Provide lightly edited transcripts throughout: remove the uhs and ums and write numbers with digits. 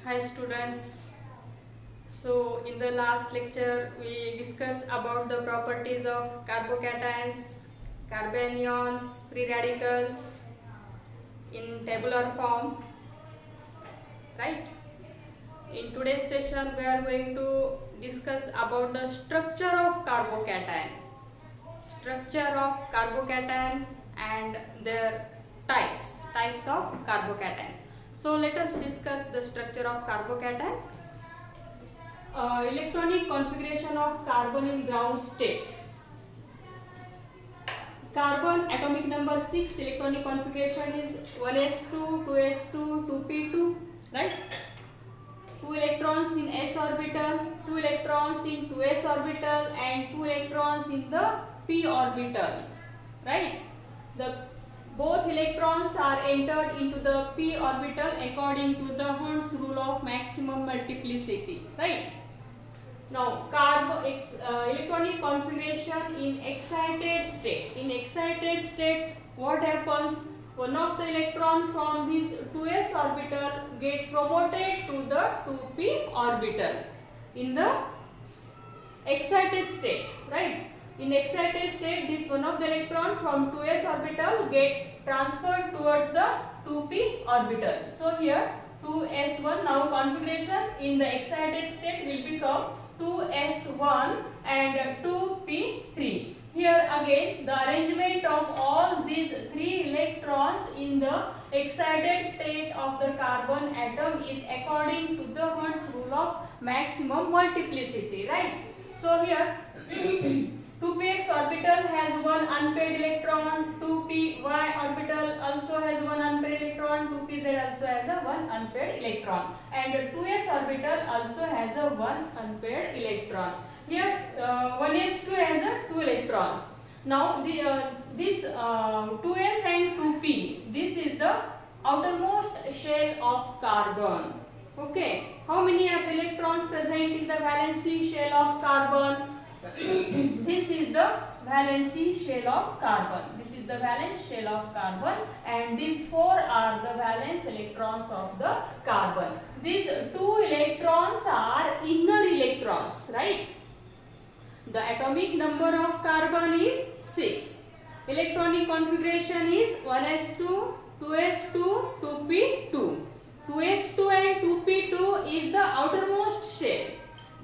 Hi students. So in the last lecture we discussed about the properties of carbocations, carbanions, free radicals in tabular form, right? In today's session we are going to discuss about the structure of carbocations and their types of carbocations. So let us discuss the structure of carbocation. Electronic configuration of carbon in ground state. Carbon atomic number 6 electronic configuration is 1s2, 2s2, 2p2, right? 2 electrons in s orbital, 2 electrons in 2s orbital and 2 electrons in the p orbital, right? Both electrons are entered into the p orbital according to the Hund's rule of maximum multiplicity, right? Now, electronic configuration in excited state. In excited state, what happens? One of the electron from this 2s orbital get promoted to the 2p orbital in the excited state, right? In excited state, this one of the electron from 2s orbital get transferred towards the 2p orbital. So here 2s1, now configuration in the excited state will become 2s1 and 2p3. Here again the arrangement of all these three electrons in the excited state of the carbon atom is according to the Hund's rule of maximum multiplicity, right? So here 2px orbital has one unpaired electron, 2py orbital also has one unpaired electron, 2pz also has a one unpaired electron, and 2s orbital also has a one unpaired electron. Here 1s2 has a 2 electrons. Now this 2s and 2p, this is the outermost shell of carbon. Okay, how many are the electrons present in the valency shell of carbon? This is the valency shell of carbon. This is the valence shell of carbon, and these four are the valence electrons of the carbon. These two electrons are inner electrons, right? The atomic number of carbon is 6. Electronic configuration is 1s2, 2s2, 2p2. 2s2 and 2p2 is the outermost shell.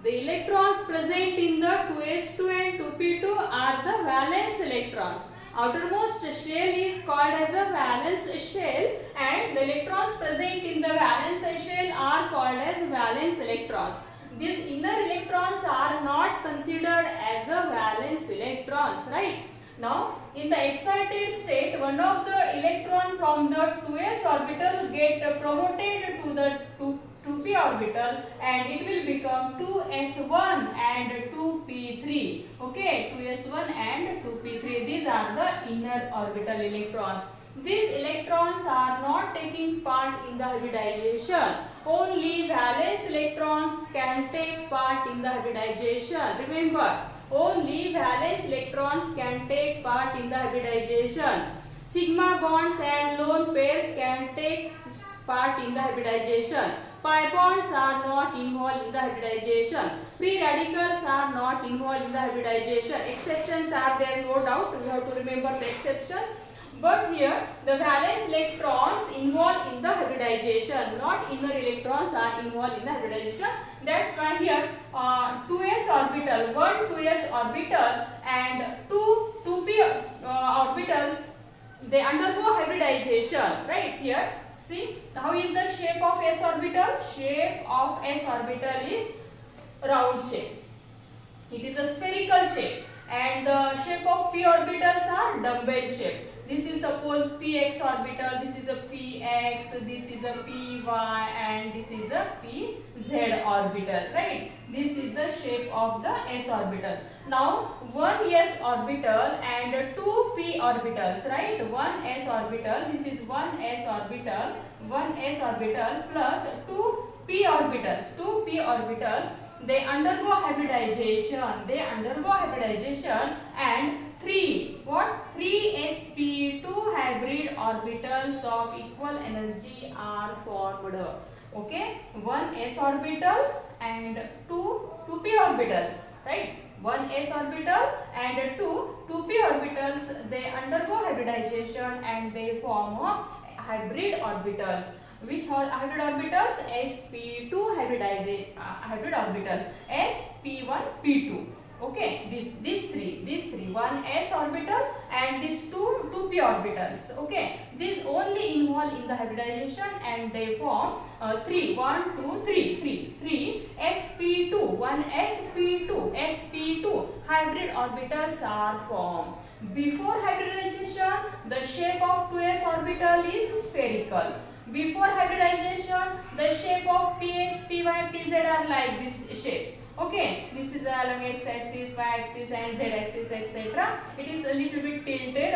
The electrons present in the 2s2 and 2p2 are the valence electrons. Outermost shell is called as a valence shell, and the electrons present in the valence shell are called as valence electrons. These inner electrons are not considered as a valence electrons, right? Now, in the excited state, one of the electron from the 2s orbital get promoted to the 2p orbital, and it will become 2s1 and 2p3. Okay, 2s1 and 2p3. These are the inner orbital electrons. These electrons are not taking part in the hybridization. Only valence electrons can take part in the hybridization. Remember, only valence electrons can take part in the hybridization. Sigma bonds and lone pairs can take part in the hybridization. Pi bonds are not involved in the hybridization. Free radicals are not involved in the hybridization. Exceptions are there, no doubt. You have to remember the exceptions. But here the valence electrons involved in the hybridization, not inner electrons are involved in the hybridization. That's why here 2s orbital, one 2s orbital and two 2p orbitals, they undergo hybridization, right? Here see how is the shape of s orbital? Shape of s orbital is round shape. It is a spherical shape, and the shape of p orbitals are dumbbell shape. This is suppose px orbital, this is a px, this is a py, and this is a pz orbital, right? This is the shape of the s orbital. Now one s orbital and two p orbitals, right? One s orbital, this is one s orbital plus two p orbitals. Two p orbitals, they undergo hybridization. And 3 sp2 hybrid orbitals of equal energy are formed. Okay, one s orbital and two p orbitals, right? One s orbital and two p orbitals, they undergo hybridization and they form hybrid orbitals. Which are hybrid orbitals? sp2 hybrid orbitals, sp1 p2. Okay, these three, one s orbital and these two p orbitals. Okay, these only involve in the hybridization and they form three sp2, one sp2 sp2 hybrid orbitals are formed. Before hybridization, the shape of 2s orbital is spherical. Before hybridization, the shape of px, py, pz are like these shapes. Okay, this is along x-axis, y-axis and z-axis, etc. It is a little bit tilted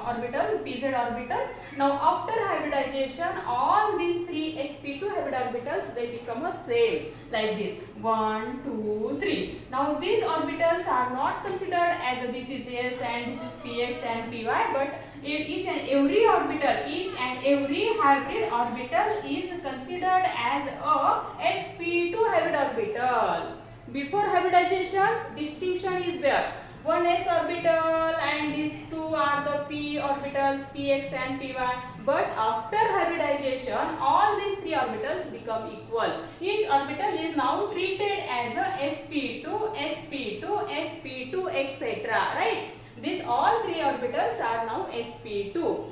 orbital, pz orbital. Now after hybridization, all these three sp2 hybrid orbitals, they become a same like this, 1, 2, 3. Now these orbitals are not considered as this is s and this is px and py, but each and every orbital, each and every hybrid orbital is considered as a sp2 hybrid orbital. Before hybridization, distinction is there. One s orbital and these two are the p orbitals, px and py. But after hybridization, all these three orbitals become equal. Each orbital is now treated as a sp2, sp2, sp2, etc. Right? These all three orbitals are now sp2.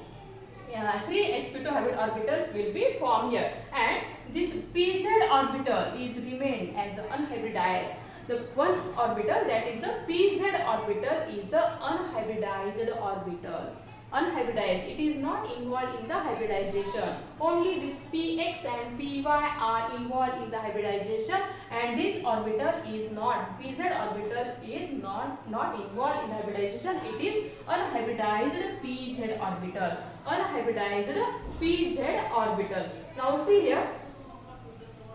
Three sp2 hybrid orbitals will be formed here, and this pz orbital is remained as unhybridized. The one orbital, that is the pz orbital, is a unhybridized orbital. Unhybridized, it is not involved in the hybridization. Only this px and py are involved in the hybridization, and this orbital is not, pz orbital is not involved in the hybridization. It is unhybridized pz orbital. Unhybridized pz orbital. Now see here,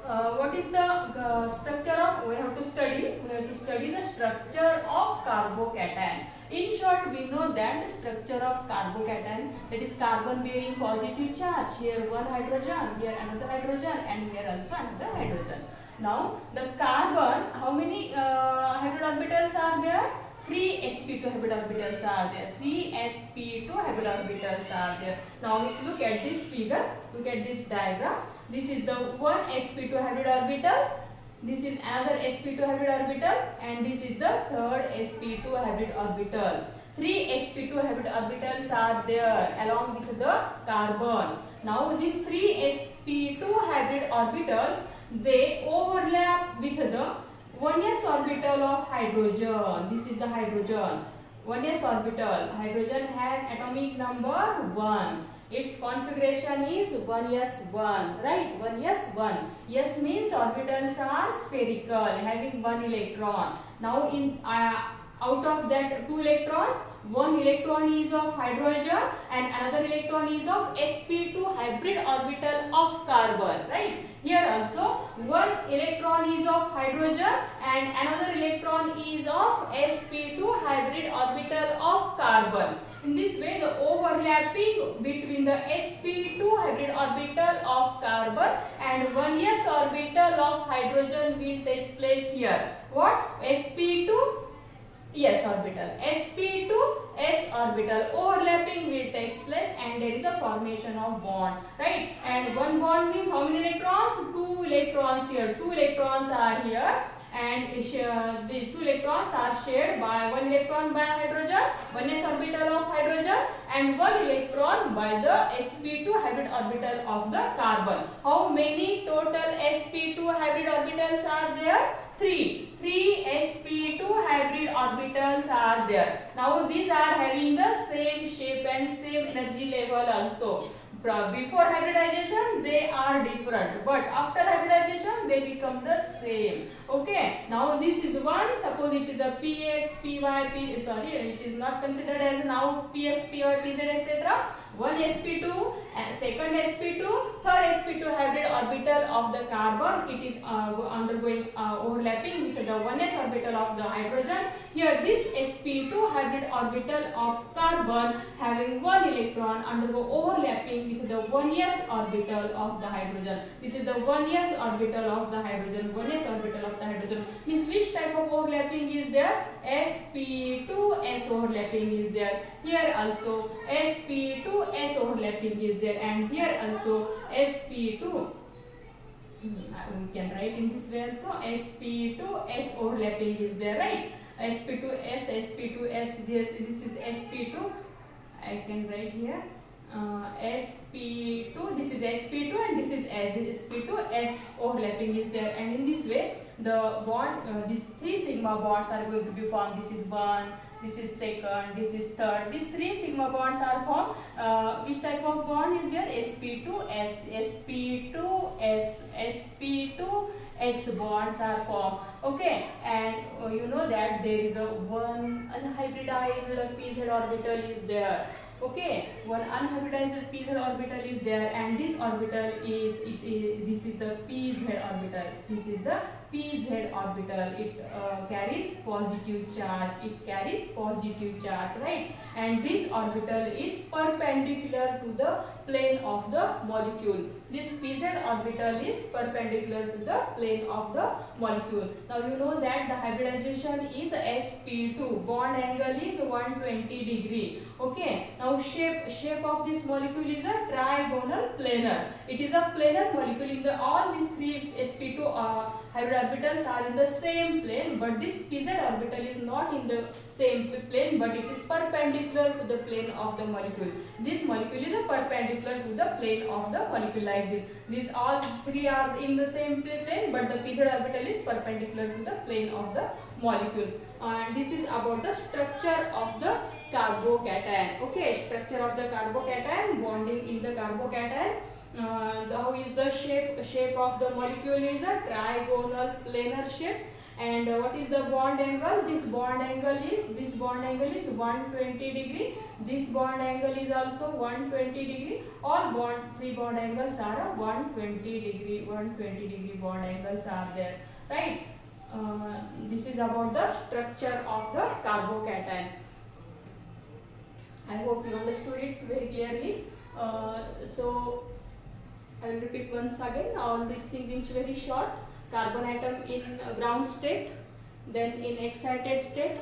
what is the structure of, we have to study the structure of carbocation. In short, we know that the structure of carbocation, that is carbon bearing positive charge. Here one hydrogen, here another hydrogen, and here also another hydrogen. Now the carbon, how many hybrid orbitals are there? 3 sp2 hybrid orbitals are there. 3 sp2 hybrid orbitals are there. Now look at this figure, look at this diagram. This is the one sp2 hybrid orbital. This is another sp2 hybrid orbital, and this is the third sp2 hybrid orbital. 3 sp2 hybrid orbitals are there along with the carbon. Now these 3 sp2 hybrid orbitals, they overlap with the 1s orbital of hydrogen. This is the hydrogen. 1s orbital. Hydrogen has atomic number 1. Its configuration is 1s1, right? 1s1. S means orbitals are spherical, having one electron. Now in out of that two electrons, one electron is of hydrogen and another electron is of sp2 hybrid orbital of carbon, right? Here also one electron is of hydrogen and another electron is of sp2 hybrid orbital of carbon. In this way, the overlapping between the sp2 hybrid orbital of carbon and 1s orbital of hydrogen will take place here. What? sp2 s orbital, sp2 s orbital overlapping will take place, and there is a formation of bond, right? And one bond means how many electrons? 2 electrons here. 2 electrons are here, and these 2 electrons are shared by 1 electron by hydrogen, 1s orbital of hydrogen, and 1 electron by the sp2 hybrid orbital of the carbon. How many total sp2 hybrid orbitals are there? 3 sp2 hybrid orbitals are there. Now these are having the same shape and same energy level also. Before hybridization they are different, but after hybridization they become the same. Okay, now this is one, suppose it is a px, py, it is not considered as now px, py, pz, etc. one sp2, second sp2, third sp2 hybrid orbital of the carbon, it is undergoing overlapping with the 1s orbital of the hydrogen. Here this sp2 hybrid orbital of carbon having one electron undergo overlapping with the 1s orbital of the hydrogen. This is the 1s orbital of the hydrogen. 1s orbital of the hydrogen means which type of overlapping is there? sp2s overlapping is there. Here also sp2s overlapping is there, and here also sp2. We can write in this way also, sp2s overlapping is there, right? sp2s, sp2s, this is sp2. I can write here sp2, this is sp2 and this is s, this sp2 s overlapping is there, and in this way the bond, these 3 sigma bonds are going to be formed. This is 1, this is second, this is third. These 3 sigma bonds are formed. Which type of bond is there? sp2s, sp2s, sp2s bonds are formed. Okay, and you know that there is a one unhybridized pz orbital is there. Okay, one unhybridized pz orbital is there, and this orbital is this is the pz orbital. This is the pz orbital. It carries positive charge. It carries positive charge, right? And this orbital is perpendicular to the plane of the molecule. This pz orbital is perpendicular to the plane of the molecule. Now you know that the hybridization is sp2. Bond angle is 120 degree. Okay. Now shape of this molecule is a trigonal planar. It is a planar molecule. In the all these 3 sp2 hybrid orbitals are in the same plane, but this pz orbital is not in the same plane, but it is perpendicular to the plane of the molecule. This molecule is a perpendicular to the plane of the molecule, like this. These all 3 are in the same plane, but the pz orbital is perpendicular to the plane of the molecule. And this is about the structure of the carbocation. Okay, structure of the carbocation, bonding in the carbocation. How is the shape of the molecule is a trigonal planar shape. And what is the bond angle? This bond angle is 120 degree. This bond angle is also 120 degree. All 3 bond angles are 120 degree. 120 degree bond angles are there, right? This is about the structure of the carbocation. I hope you understood it very clearly. So I will repeat once again all these things in very short. Carbon atom in ground state, then in excited state,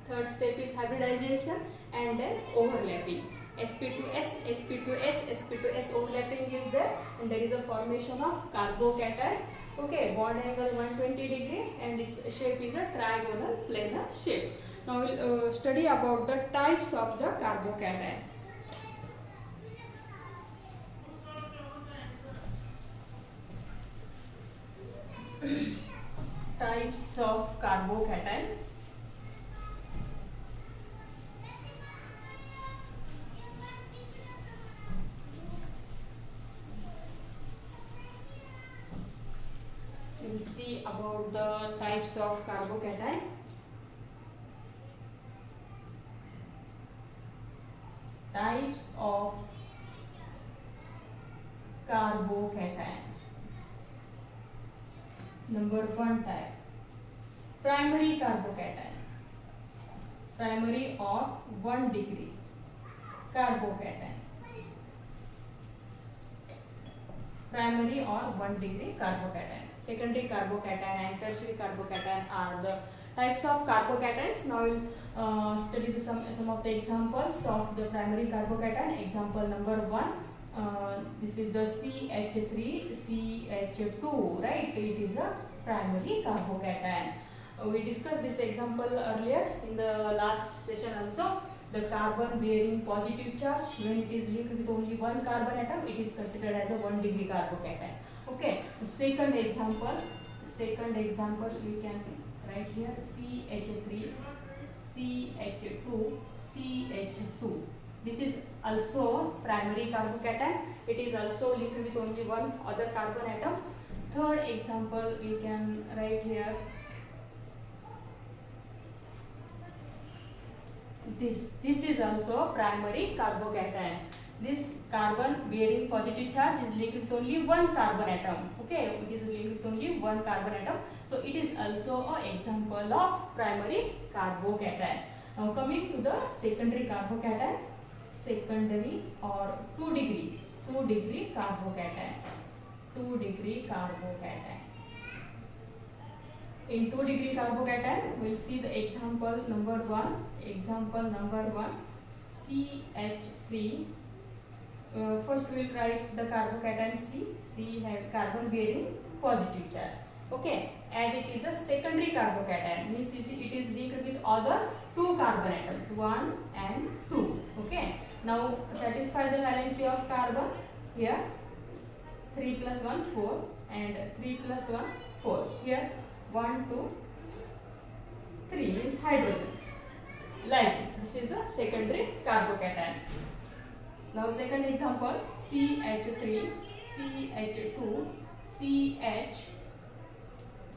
third step is hybridization, and then overlapping. sp2s, sp2s, sp2s overlapping is there, and there is a formation of carbocation. Okay, bond angle 120 degree, and its shape is a trigonal planar shape. Now we will study about the types of the carbocation. Types of carbocation. We will see about the types of carbocation. Types of carbocation. Number 1 type, primary carbocation. Primary or 1 degree carbocation. Primary or 1 degree carbocation. Secondary carbocation and tertiary carbocation are the types of carbocations. Now we will study some of the examples of the primary carbocation. Example number 1. This is the CH3, CH2, right? It is a primary carbocation. We discussed this example earlier in the last session also. The carbon bearing positive charge, when it is linked with only one carbon atom, it is considered as a 1 degree carbocation. Okay. Second example we can write here CH3, CH2, CH2. This is also primary carbocation. It is also linked with only one other carbon atom. Third example we can write here. This is also primary carbocation. this carbon bearing positive charge is linked with only one carbon atom. Okay, it is linked with only one carbon atom. So it is also an example of primary carbocation. Now coming to the secondary carbocation, secondary or 2 degree carbocation, 2 degree carbocation. In 2 degree carbocation, we will see the example number 1. Example number 1, CH3. First we will write the carbocation C. C have carbon bearing positive charge. Okay, as it is a secondary carbocation, means it is linked with other 2 carbon atoms, 1 and 2. Okay, now satisfy the valency of carbon. Here 3 plus 1 4 and 3 plus 1 4. Here 1 2 3 means hydrogen. Like this is a secondary carbocation. Now second example, CH3, CH2,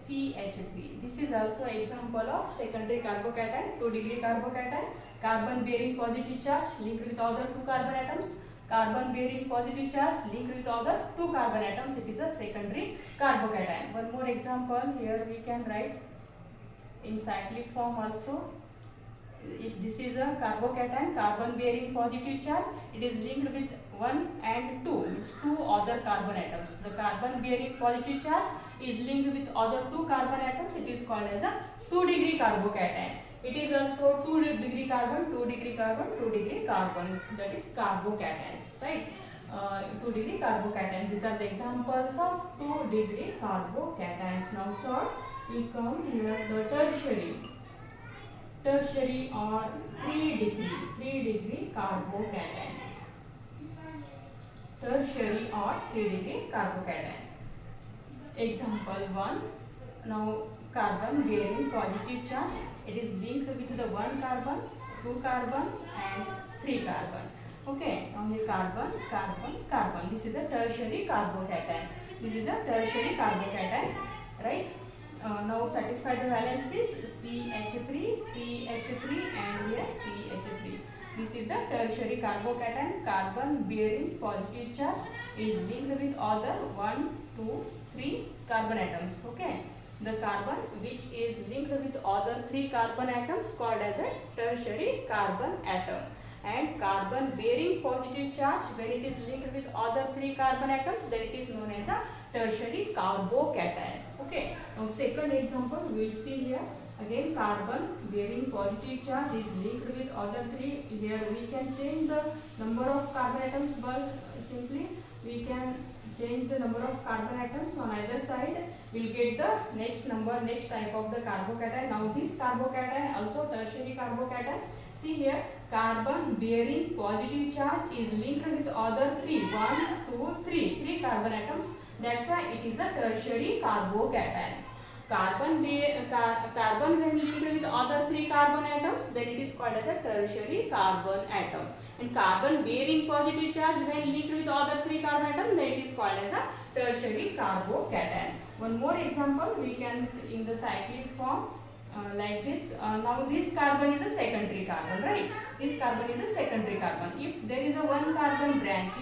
CH3. This is also an example of secondary carbocation, 2 degree carbocation. Carbon bearing positive charge linked with other 2 carbon atoms. Carbon bearing positive charge linked with other 2 carbon atoms. It is a secondary carbocation. One more example here we can write in cyclic form also. If this is a carbocation, carbon bearing positive charge, it is linked with 1 and 2, means 2 other carbon atoms. The carbon bearing positive charge is linked with other 2 carbon atoms. It is called as a 2 degree carbocation. It is also 2 degree carbon, 2 degree carbon, 2 degree carbon. That is carbocations, right? 2 degree carbocation. These are the examples of 2 degree carbocations. Now third, we come here the tertiary or 3 degree carbocation. Tertiary or 3 degree carbocation. Example 1. Now carbon bearing positive charge. It is linked with the 1 carbon, 2 carbon and 3 carbon. Okay, only carbon. This is a tertiary carbocation. This is a tertiary carbocation, right? Now satisfy the valencies CH3 and here CH3. This is the tertiary carbocation. Carbon bearing positive charge is linked with other 1, 2, 3 carbon atoms. Okay, the carbon which is linked with other 3 carbon atoms called as a tertiary carbon atom. And carbon bearing positive charge, when it is linked with other 3 carbon atoms, then it is known as a tertiary carbocation. Okay, now second example we will see here. Again carbon bearing positive charge is linked with other 3. Here we can change the number of carbon atoms, but simply we can change the number of carbon atoms on either side. We will get the next number, next type of the carbocation. Now this carbocation also tertiary carbocation. See here, carbon bearing positive charge is linked with other 3, 1, 2, 3 carbon atoms. That's why it is a tertiary carbocation. Carbon when linked with other 3 carbon atoms, then it is called as a tertiary carbon atom. And carbon bearing positive charge when linked with other 3 carbon atoms, then it is called as a tertiary carbocation. One more example we can see in the cyclic form like this. Now this carbon is a secondary carbon, right? This carbon is a secondary carbon. If there is a 1 carbon branch,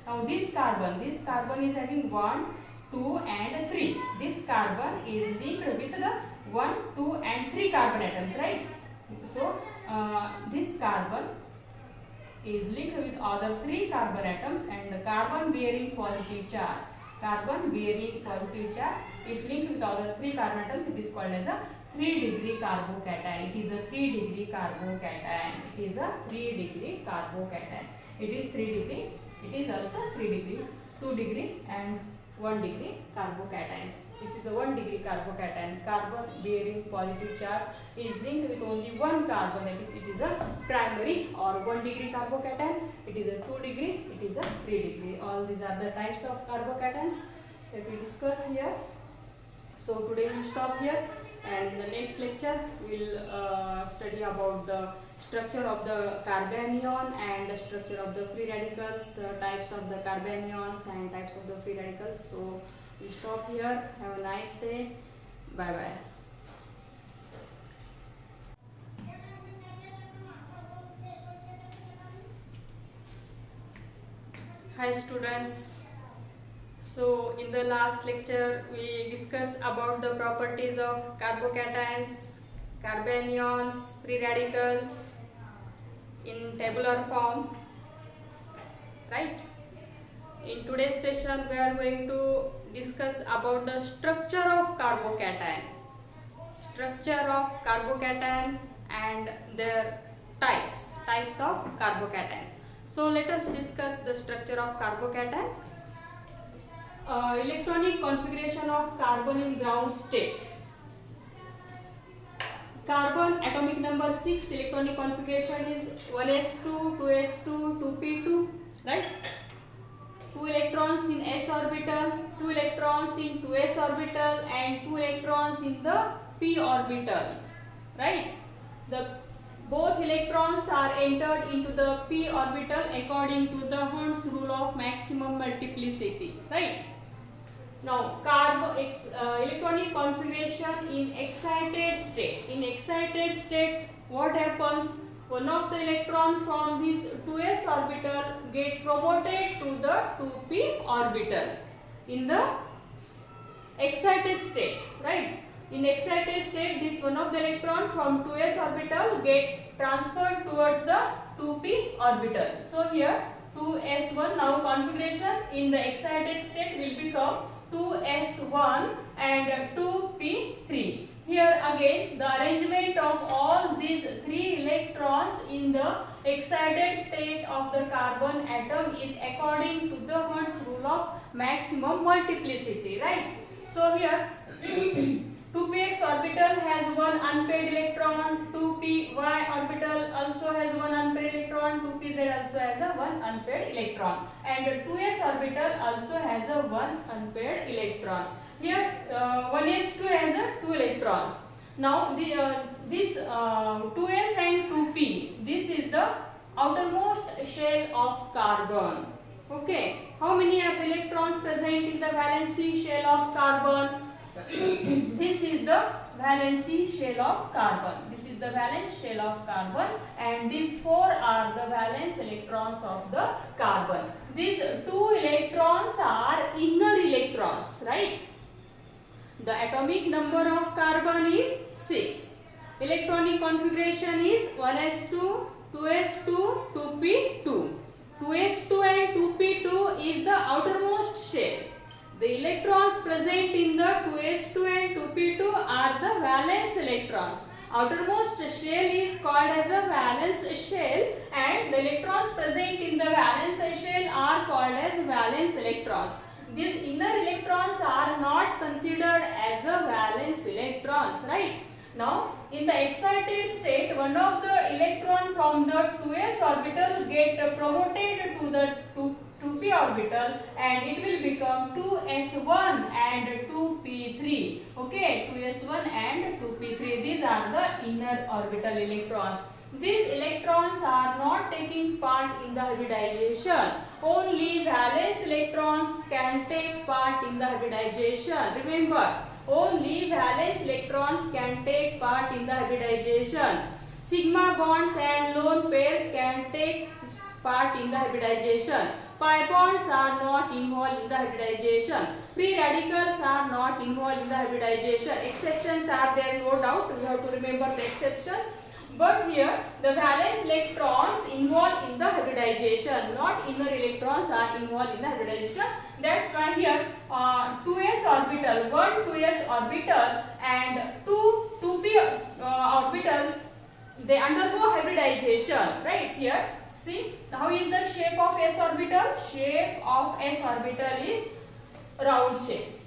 now this carbon is having 1, 2 and 3. This carbon is linked with the 1, 2 and 3 carbon atoms, right? So this carbon is linked with other 3 carbon atoms, and the carbon bearing positive charge, if linked with other 3 carbon atoms, it is called as a 3 degree carbocation. It is a 3 degree carbocation. It is a 3 degree carbocation. It is 3 degree. It is also 3 degree, 2 degree and 1 degree carbocations. This is a 1 degree carbocation. Carbon bearing positive charge is linked with only 1 carbon. It is a primary or 1 degree carbocation. It is a 2 degree. It is a 3 degree. All these are the types of carbocations that we discuss here. So today we will stop here, and in the next lecture we will study about the structure of the carbanion and the structure of the free radicals, types of the carbanions and types of the free radicals. So we stop here. Have a nice day. Bye bye. Hi students. So in the last lecture we discussed about the properties of carbocations, carbanions, free radicals in tabular form, right? In today's session we are going to discuss about the structure of carbocation and their types of carbocations. So let us discuss the structure of carbocation. Electronic configuration of carbon in ground state. Carbon atomic number 6 electronic configuration is 1s2, 2s2, 2p2, right? 2 electrons in s orbital, 2 electrons in 2s orbital and 2 electrons in the p orbital, right? Both electrons are entered into the p orbital according to the Hund's rule of maximum multiplicity, right? Now, electronic configuration in excited state. In excited state, what happens? One of the electron from this 2s orbital get promoted to the 2p orbital in the excited state, right? In excited state, this one of the electron from 2s orbital get transferred towards the 2p orbital. So here 2s1, now configuration in the excited state will become 2s1 and 2p3. Here again the arrangement of all these 3 electrons in the excited state of the carbon atom is according to the Hund's rule of maximum multiplicity, right? So here 2px orbital has one unpaired electron, 2py orbital also has one unpaired electron, 2pz also has a one unpaired electron, and 2s orbital also has a one unpaired electron. Here 1s2 has a 2 electrons. Now this 2s and 2p, this is the outermost shell of carbon. Okay, how many are the electrons present in the valency shell of carbon? This is the valency shell of carbon. This is the valence shell of carbon, and these 4 are the valence electrons of the carbon. These 2 electrons are inner electrons, right? The atomic number of carbon is 6. Electronic configuration is 1s2, 2s2, 2p2. 2s2 and 2p2 is the outermost shell. The electrons present in the 2s2 and 2p2 are the valence electrons. Outermost shell is called as a valence shell, and the electrons present in the valence shell are called as valence electrons. These inner electrons are not considered as a valence electrons, right? Now, in the excited state, one of the electron from the 2s orbital get promoted to the 2p orbital, and it will become 2s1 and 2p3. Okay, 2s1 and 2p3. These are the inner orbital electrons. These electrons are not taking part in the hybridization. Only valence electrons can take part in the hybridization. Remember, only valence electrons can take part in the hybridization. Sigma bonds and lone pairs can take part in the hybridization. Pi bonds are not involved in the hybridization. Free radicals are not involved in the hybridization. Exceptions are there, no doubt. You have to remember the exceptions. But here the valence electrons involved in the hybridization, not inner electrons are involved in the hybridization. That's why here 2s orbital, 1 2s orbital and 2p orbitals, they undergo hybridization, right? Here see how is the shape of s orbital? Shape of s orbital is round shape.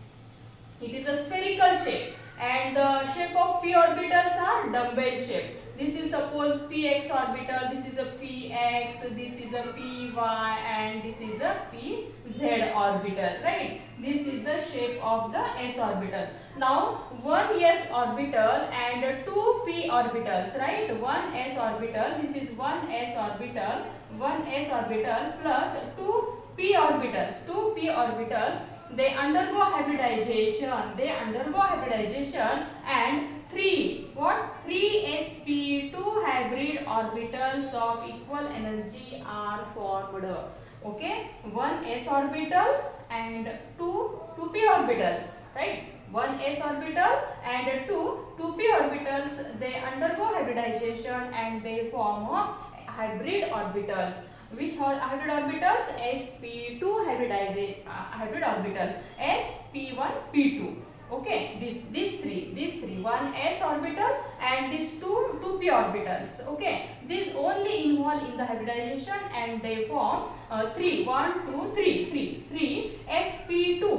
It is a spherical shape, and the shape of p orbitals are dumbbell shape. This is suppose px orbital, this is a px, this is a py, and this is a pz orbital, right? This is the shape of the s orbital. Now 1 s orbital and 2 p orbitals, right? 1 s orbital, this is 1 s orbital, 1 s orbital plus 2 p orbitals. 2 p orbitals, they undergo hybridization. And 3 sp2 hybrid orbitals of equal energy are formed. Okay, one s orbital and two 2p orbitals, right? One s orbital and two 2p orbitals, they undergo hybridization and they form a hybrid orbitals. Which are hybrid orbitals? sp2 hybrid orbitals, sp1 p2. Okay, these three, one s orbital and these two 2p orbitals. Okay, these only involve in the hybridization and they form three sp2,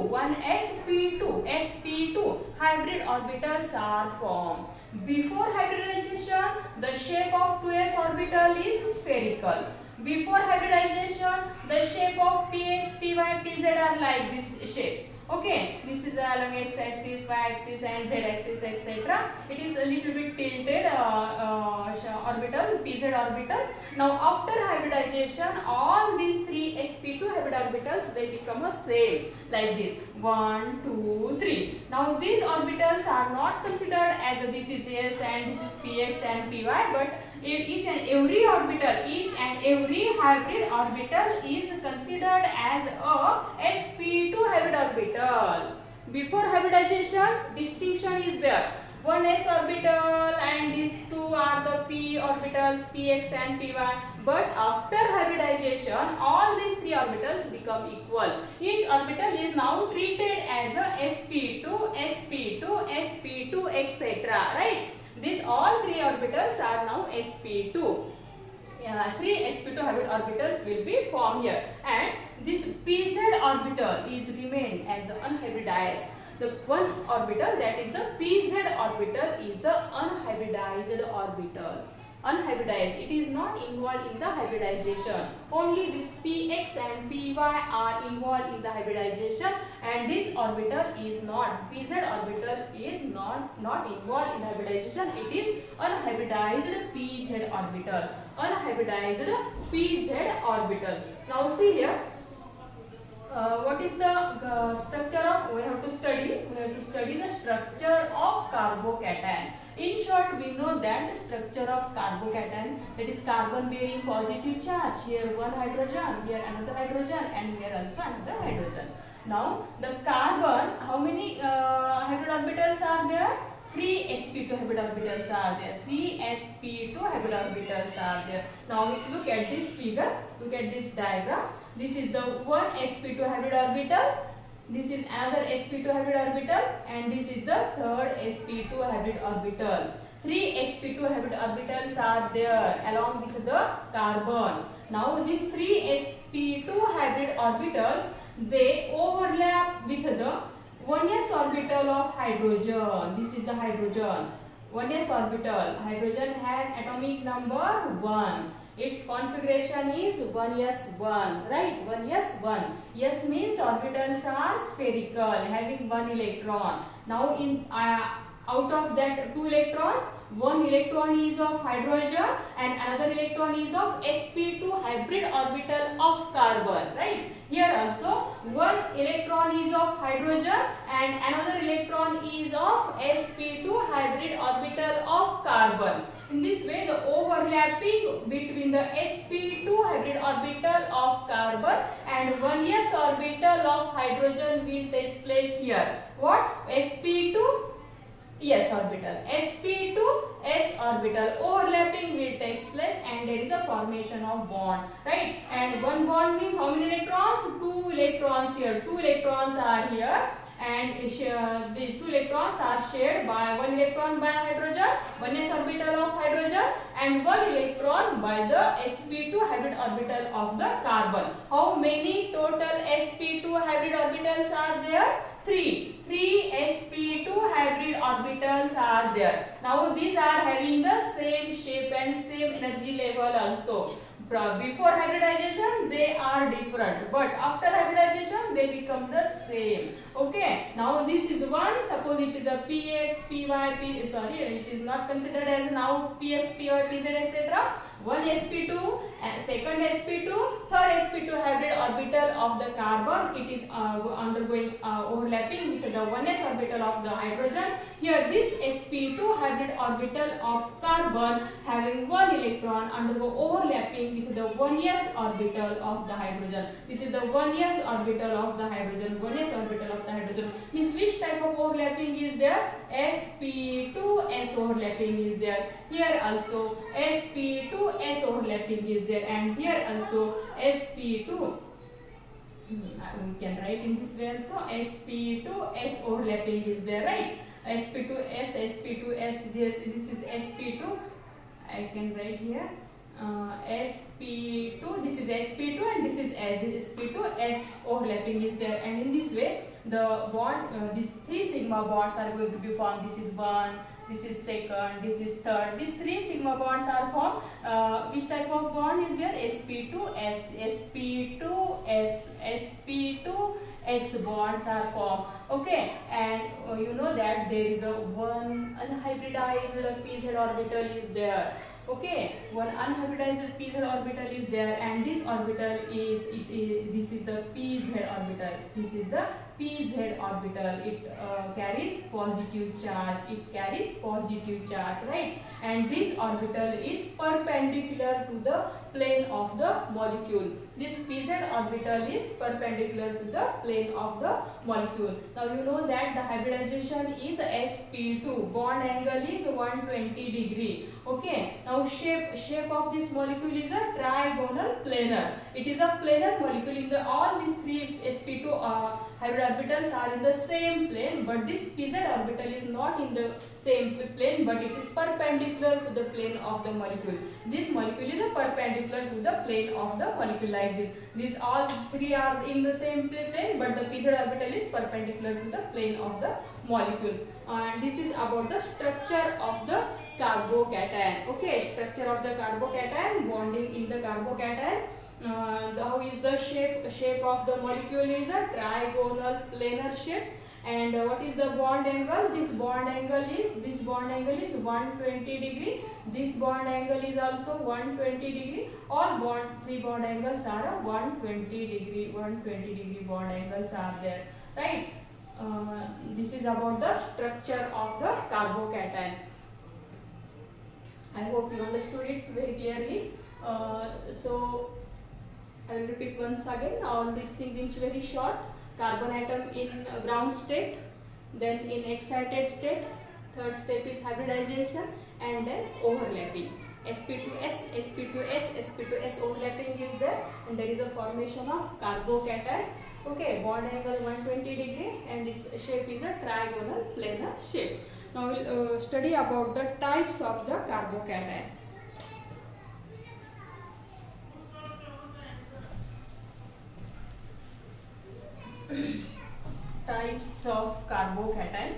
one sp2, sp2 hybrid orbitals are formed. Before hybridization, the shape of 2s orbital is spherical. Before hybridization, the shape of px, py, pz are like these shapes. Okay, this is along x-axis, y-axis and z-axis, etc. It is a little bit tilted orbital, pz orbital. Now after hybridization, all these three sp2 hybrid orbitals, they become a same like this, 1, 2, 3. Now these orbitals are not considered as this is s and this is px and py, but each and every orbital, each and every hybrid orbital is considered as a sp2 hybrid orbital. Before hybridization, distinction is there. One s orbital and these two are the p orbitals, px and py. But after hybridization, all these three orbitals become equal. Each orbital is now treated as a sp2, sp2, sp2, etc. Right? These all three orbitals are now sp2. Three sp2 hybrid orbitals will be formed here, and this pz orbital is remained as unhybridized. The one orbital, that is the pz orbital, is a unhybridized orbital. Unhybridized, it is not involved in the hybridization. Only this px and py are involved in the hybridization, and this orbital is not, pz orbital is not involved in the hybridization. It is unhybridized pz orbital. Unhybridized pz orbital. Now see here, what is the structure of, we have to study the structure of carbocation. In short, we know that the structure of carbocation, that is carbon bearing positive charge. Here one hydrogen, here another hydrogen, and here also another hydrogen. Now the carbon, how many hybrid orbitals are there? 3 sp2 hybrid orbitals are there. 3 sp2 hybrid orbitals are there. Now if you look at this figure, look at this diagram. This is the one sp2 hybrid orbital. This is another sp2 hybrid orbital, and this is the third sp2 hybrid orbital. 3 sp2 hybrid orbitals are there along with the carbon. Now these 3 sp2 hybrid orbitals, they overlap with the 1s orbital of hydrogen. This is the hydrogen. 1s orbital. Hydrogen has atomic number 1. Its configuration is 1s1, right? 1s1. S means orbitals are spherical, having one electron. Now in out of that two electrons, one electron is of hydrogen and another electron is of sp2 hybrid orbital of carbon, right? Here also one electron is of hydrogen and another electron is of sp2 hybrid orbital of carbon. In this way, the overlapping between the sp2 hybrid orbital of carbon and 1s orbital of hydrogen will take place here. What? sp2 s orbital, sp2 s orbital overlapping will take place, and there is a formation of bond, right? And one bond means how many electrons? 2 electrons here. 2 electrons are here, and these 2 electrons are shared by 1 electron by hydrogen, 1s orbital of hydrogen, and 1 electron by the sp2 hybrid orbital of the carbon. How many total sp2 hybrid orbitals are there? 3 sp2 hybrid orbitals are there. Now these are having the same shape and same energy level also. Before hybridization they are different, but after hybridization they become the same. Okay, now this is one, suppose it is a px, py, it is not considered as now px, py, pz, etc. One sp2, second sp2, third sp2 hybrid orbital of the carbon, it is undergoing overlapping with the 1s orbital of the hydrogen. Here this sp2 hybrid orbital of carbon having one electron undergo overlapping with the 1s orbital of the hydrogen. This is the 1s orbital of the hydrogen. 1s orbital of the hydrogen means which type of overlapping is there? sp2s overlapping is there. Here also sp2s overlapping is there, and here also sp2. We can write in this way also, sp2s overlapping is there, right? sp2s, sp2s, this is sp2. I can write here sp2, this is sp2 and this is s. This sp2 s overlapping is there, and in this way the bond, these 3 sigma bonds are going to be formed. This is 1, this is second, this is third. These 3 sigma bonds are formed. Which type of bond is there? sp2s, sp2s, sp2s bonds are formed. Okay, and you know that there is a one unhybridized p-z orbital is there. Okay, one unhybridized p-z orbital is there, and this orbital is this is the p-z orbital. This is the p-z orbital. It carries positive charge. It carries positive charge, right? And this orbital is perpendicular to the plane of the molecule. This p-z orbital is perpendicular to the plane of the molecule. Now you know that the hybridization is sp2. Bond angle is 120 degree. Okay. Now shape of this molecule is a trigonal planar. It is a planar molecule. In the all these 3 sp2 hybrid orbitals are in the same plane, but this pz orbital is not in the same plane, but it is perpendicular to the plane of the molecule. This molecule is a perpendicular to the plane of the molecule, like this. These all 3 are in the same plane, but the pz orbital is perpendicular to the plane of the molecule. And this is about the structure of the carbocation. Okay, structure of the carbocation, bonding in the carbocation. How is the shape of the molecule is a trigonal planar shape. And what is the bond angle? This bond angle is 120 degree. This bond angle is also 120 degree. All 3 bond angles are 120 degree. 120 degree bond angles are there, right? This is about the structure of the carbocation. I hope you understood it very clearly. So I will repeat once again. All these things is very short. Carbon atom in ground state, then in excited state, third step is hybridization, and then overlapping. sp2s, sp2s, sp2s overlapping is there, and there is a formation of carbocation. Okay, bond angle 120 degree, and its shape is a trigonal planar shape. Now we will study about the types of the carbocation. Types of carbocation.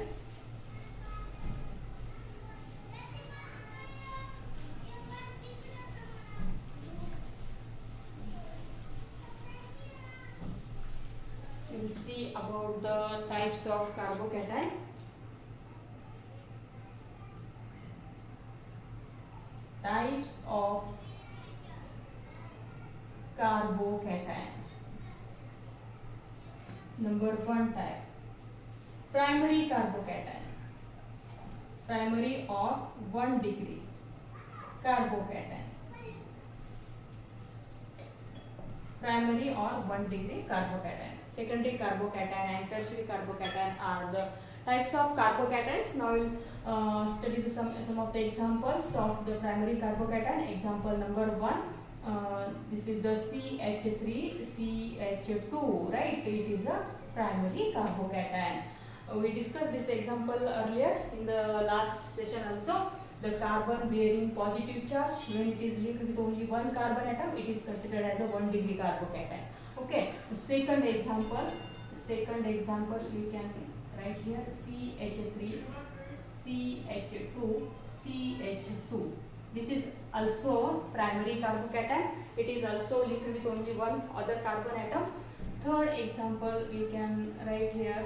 We will see about the types of carbocation. Types of carbocation. Number 1 type, primary carbocation. Primary or 1 degree carbocation. Primary or 1 degree carbocation. Secondary carbocation and tertiary carbocation are the types of carbocations. Now we will study some of the examples of the primary carbocation. Example number 1. This is the CH3, CH2, right? It is a primary carbocation. We discussed this example earlier in the last session also. The carbon bearing positive charge, when it is linked with only one carbon atom, it is considered as a 1 degree carbocation. Okay. The second example we can write here CH3, CH2, CH2. This is also primary carbocation. It is also linked with only one other carbon atom. Third example we can write here.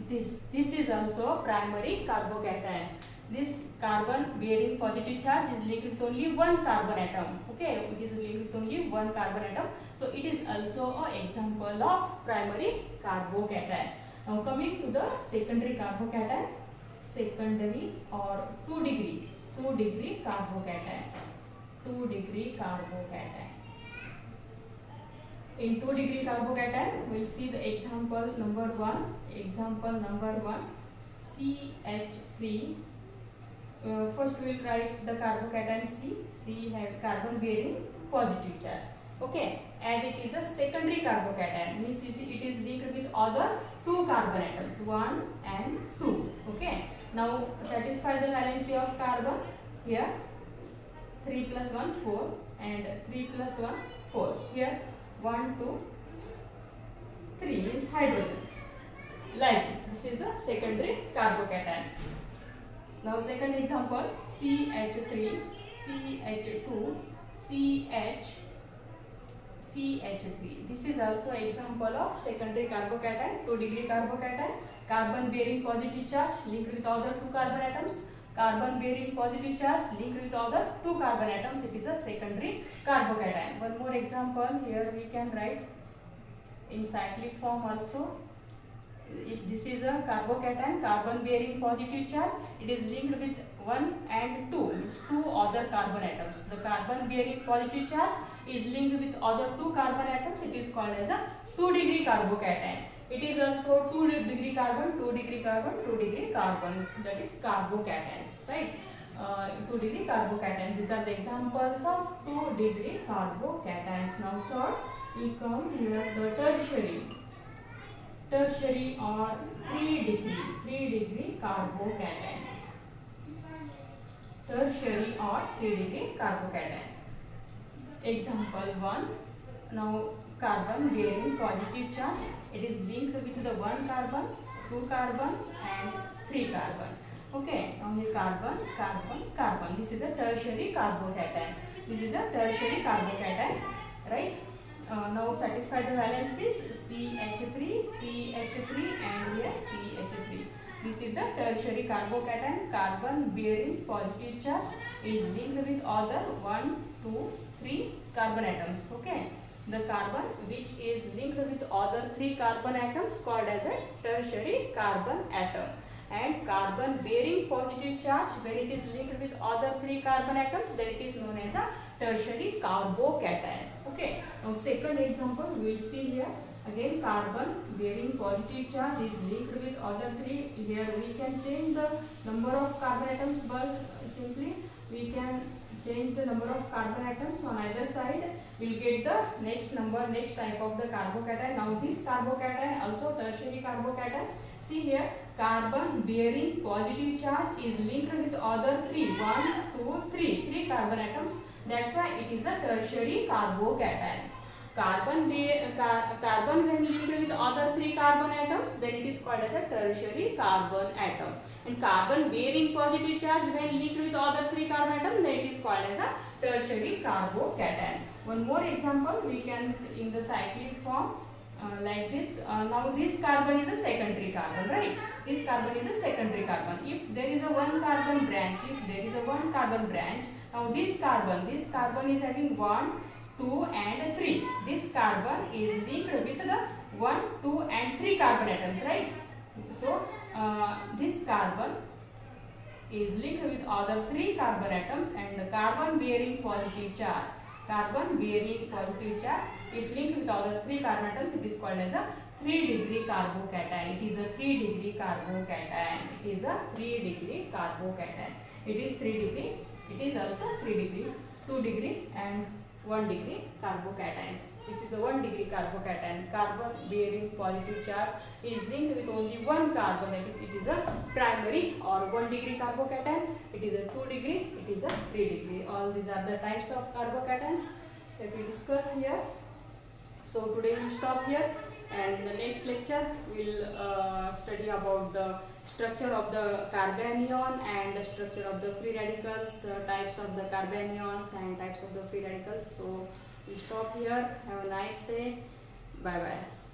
This is also primary carbocation. this carbon bearing positive charge is linked with only one carbon atom. Okay, it is linked with only one carbon atom. So it is also an example of primary carbocation. Now coming to the secondary carbocation, secondary or 2 degree carbocation, 2 degree carbocation. In 2 degree carbocation, we will see the example number 1. Example number 1, CH3. First we will write the carbocation C. C have carbon bearing positive charge. Okay, as it is a secondary carbocation, means it is linked with other 2 carbon atoms, 1 and 2. Okay, now satisfy the valency of carbon. Here 3 plus 1 4 and 3 plus 1 4. Here 1 2 3 means hydrogen. Like this is a secondary carbocation. Now second example, CH3, CH2, CH3. This is also an example of secondary carbocation, 2 degree carbocation. Carbon bearing positive charge linked with other 2 carbon atoms. Carbon bearing positive charge linked with other 2 carbon atoms. It is a secondary carbocation. One more example here we can write in cyclic form also. If this is a carbocation, carbon bearing positive charge, it is linked with 1 and 2, means 2 other carbon atoms. The carbon bearing positive charge is linked with other 2 carbon atoms. It is called as a 2 degree carbocation. It is also 2 degree carbon, 2 degree carbon, 2 degree carbon. That is carbocations, right? 2 degree carbocation. These are the examples of 2 degree carbocations. Now third, we come here the tertiary or 3 degree carbocation. Tertiary or 3 degree carbocation. Example 1. Now carbon bearing positive charge. It is linked with the 1 carbon, 2 carbon and 3 carbon. Okay, only carbon. This is a tertiary carbocation. This is a tertiary carbocation, right? Now satisfy the valencies CH3 and here CH3. This is the tertiary carbocation. Carbon bearing positive charge is linked with other 1, 2, 3 carbon atoms. Okay, the carbon which is linked with other 3 carbon atoms called as a tertiary carbon atom. And carbon bearing positive charge, when it is linked with other 3 carbon atoms, then it is known as a tertiary carbocation. Okay, now second example we will see here. Again carbon bearing positive charge is linked with other 3. Here we can change the number of carbon atoms, but simply we can change the number of carbon atoms on either side. We will get the next number, next type of the carbocation. Now this carbocation also tertiary carbocation. See here, carbon bearing positive charge is linked with other 3, 1, 2, 3 carbon atoms. That's why it is a tertiary carbocation. Carbon when linked with other 3 carbon atoms, then it is called as a tertiary carbon atom. And carbon bearing positive charge when linked with other 3 carbon atoms, then it is called as a tertiary carbocation. One more example we can in the cyclic form like this. Now this carbon is a secondary carbon, right? This carbon is a secondary carbon. If there is a 1 carbon branch, now this carbon is having 1, 2 and 3. This carbon is linked with the 1, 2 and 3 carbon atoms, right? So this carbon is linked with other 3 carbon atoms, and the carbon bearing positive charge, if linked with other 3 carbon atoms, it is called as a 3 degree carbocation. It is a 3 degree carbocation. It is 3 degree. It is also 3 degree, 2 degree and 1 degree carbocations. This is a 1 degree carbocation. Carbon bearing positive charge is linked with only 1 carbon. It is a primary or 1 degree carbocation. It is a 2 degree. It is a 3 degree. All these are the types of carbocations that we discuss here. So today we will stop here, and in the next lecture we will study about the structure of the carbanion and the structure of the free radicals, types of the carbanions and types of the free radicals. So we stop here. Have a nice day. Bye bye.